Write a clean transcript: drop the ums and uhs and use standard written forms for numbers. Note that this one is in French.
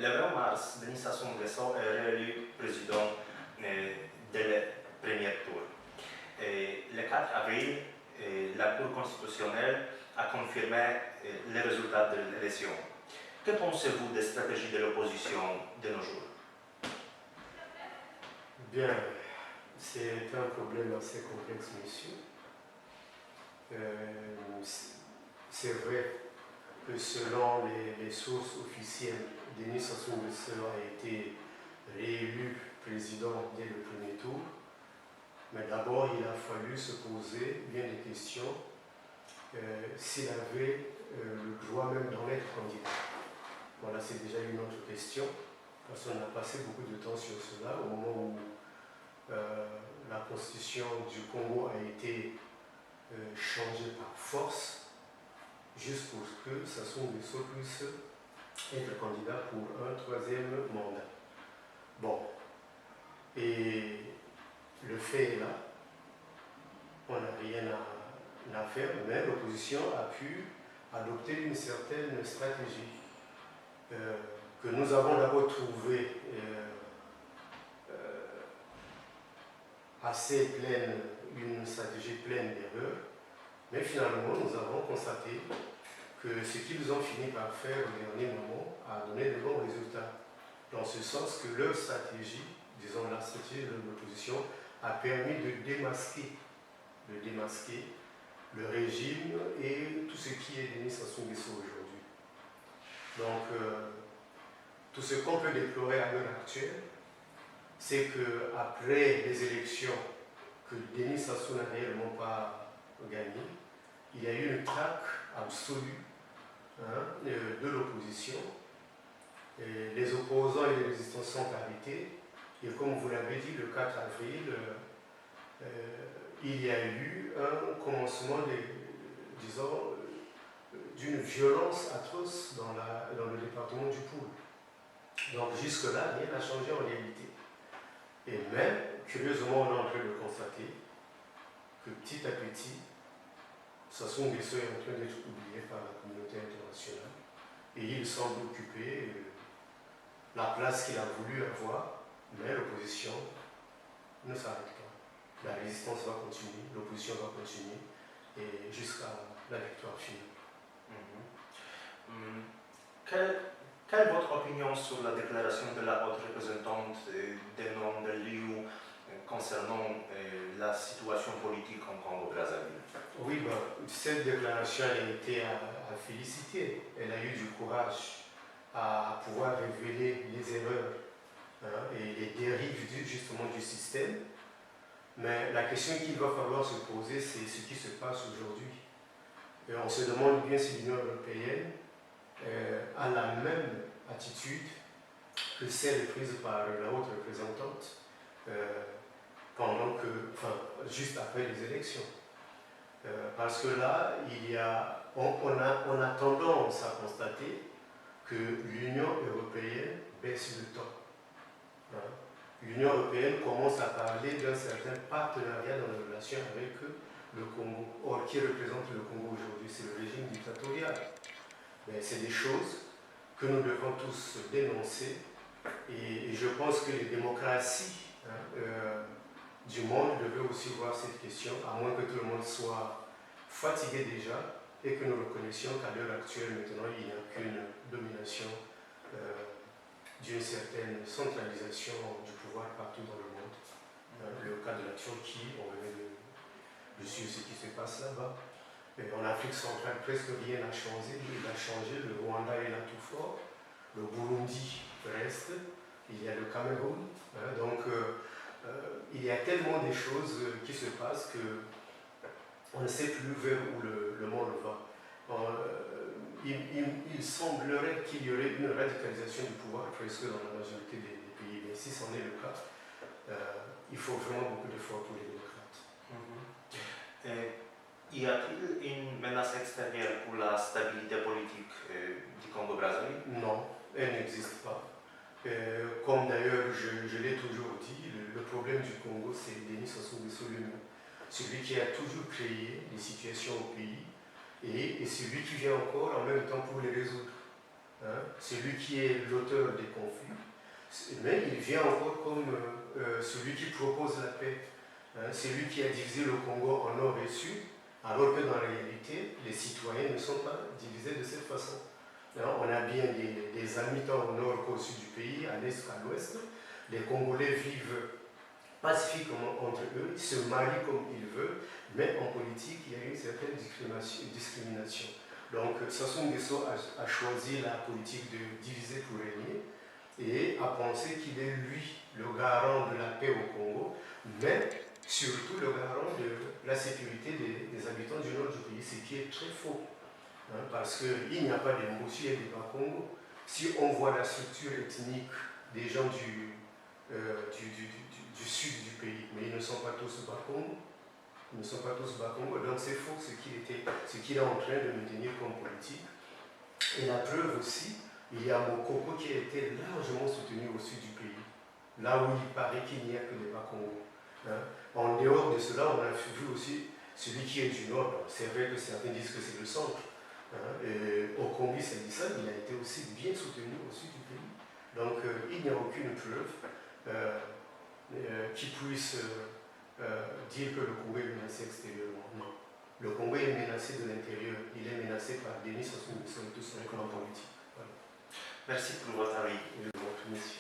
le 20 mars, Denis Sassou Nguesso est réélu président dès le premier tour. Le 4 avril, la Cour constitutionnelle a confirmé les résultats de l'élection. Que pensez-vous des stratégies de l'opposition de nos jours? Bien, c'est un problème assez complexe, monsieur. C'est vrai que selon les sources officielles, Denis Sassou Nguesso a été réélu président dès le premier tour. Mais d'abord, il a fallu se poser bien des questions s'il avait le droit même d'en être candidat. Voilà, c'est déjà une autre question, parce qu'on a passé beaucoup de temps sur cela au moment où la constitution du Congo a été changée par force, juste pour que Sassou Nguesso puisse être candidat pour un troisième mandat. Bon, et le fait est là, on n'a rien à faire, mais l'opposition a pu adopter une certaine stratégie que nous avons d'abord trouvée assez pleine, une stratégie pleine d'erreurs, mais finalement nous avons constaté que ce qu'ils ont fini par faire au dernier moment a donné de bons résultats, dans ce sens que leur stratégie, disons la stratégie de l'opposition, a permis de démasquer le régime et tout ce qui est Denis Sassou Nguesso aujourd'hui. Donc, tout ce qu'on peut déplorer à l'heure actuelle, c'est qu'après les élections que Denis Sassou n'a réellement pas gagné, il y a eu une traque absolue de l'opposition. Les opposants et les résistants sont arrêtés. Et comme vous l'avez dit, le 4 avril, il y a eu un commencement, disons, d'une violence atroce dans le département du Poul. Donc jusque-là, rien n'a changé en réalité. Et même, curieusement, on est en train de constater que petit à petit, Sassou Nguesso est en train d'être oublié par la communauté internationale. Et il semble occuper la place qu'il a voulu avoir, mais l'opposition ne s'arrête pas. La résistance va continuer, l'opposition va continuer, et jusqu'à la victoire finale. Quelle est votre opinion sur la déclaration de la haute représentante des noms de l'EU concernant la situation politique en Congo-Brazzaville? Oui, cette déclaration a été à féliciter. Elle a eu du courage à pouvoir révéler les erreurs et les dérives justement du système. Mais la question qu'il va falloir se poser, c'est ce qui se passe aujourd'hui. On se demande bien si l'Union européenne a la même attitude que celle prise par la haute représentante juste après les élections. Parce que là, on a tendance à constater que l'Union européenne baisse le ton. L'Union européenne commence à parler d'un certain partenariat dans les relations avec le Congo. Or, qui représente le Congo aujourd'hui? C'est le régime dictatorial. Mais c'est des choses que nous devons tous dénoncer. Et je pense que les démocraties du monde devaient aussi voir cette question, à moins que tout le monde soit fatigué déjà et que nous reconnaissions qu'à l'heure actuelle, maintenant, il n'y a qu'une domination d'une certaine centralisation du pouvoir partout dans le monde. Le cas de la Turquie, on venait de suivre ce qui se passe là-bas. En Afrique centrale, presque rien n'a changé. Le Rwanda est là tout fort. Le Burundi reste. Il y a le Cameroun. Donc, il y a tellement de choses qui se passent qu'on ne sait plus vers où le monde va. Il semblerait qu'il y aurait une radicalisation du pouvoir presque dans la majorité des pays. Mais si c'en est le cas, il faut vraiment beaucoup d'efforts pour les démocrates. Y a-t-il une menace extérieure pour la stabilité politique du Congo-Brazzaville? Non, elle n'existe pas. Comme d'ailleurs je l'ai toujours dit, le problème du Congo, c'est Denis Sassou Nguesso lui-même. Celui qui a toujours créé des situations au pays et celui qui vient encore en même temps pour les résoudre. celui qui est l'auteur des conflits, mais il vient encore comme celui qui propose la paix. C'est lui qui a divisé le Congo en nord et sud, alors que dans la réalité, les citoyens ne sont pas divisés de cette façon. On a bien des habitants au nord qu'au sud du pays, à l'est qu'à l'ouest. Les Congolais vivent pacifiquement entre eux, ils se marient comme ils veulent, mais en politique, il y a une certaine discrimination. Donc Sassou Nguesso a choisi la politique de diviser pour régner et a pensé qu'il est lui le garant de la paix au Congo, mais surtout le garant de la sécurité des habitants du nord du pays, ce qui est très faux. Parce qu'il n'y a pas de Mboussi et de Bakongo. Si on voit la structure ethnique des gens du sud du pays, mais ils ne sont pas tous Bakongo. Ils ne sont pas tous Bakongo, donc c'est faux ce qu'il est en train de maintenir comme politique. Et la preuve aussi, il y a Mokoko qui a été largement soutenu au sud du pays, là où il paraît qu'il n'y a que des Bakongo. En dehors de cela, on a vu aussi celui qui est du nord. C'est vrai que certains disent que c'est le centre. Okombi Sadissa, il a été aussi bien soutenu au sud du pays. Donc il n'y a aucune preuve qui puisse dire que le Congo est menacé extérieurement. Non. Le Congo est menacé de l'intérieur. Il est menacé par Denis Sassou Nguesso et tout sur le plan politique. Voilà. Merci pour votre avis. Je vous remercie.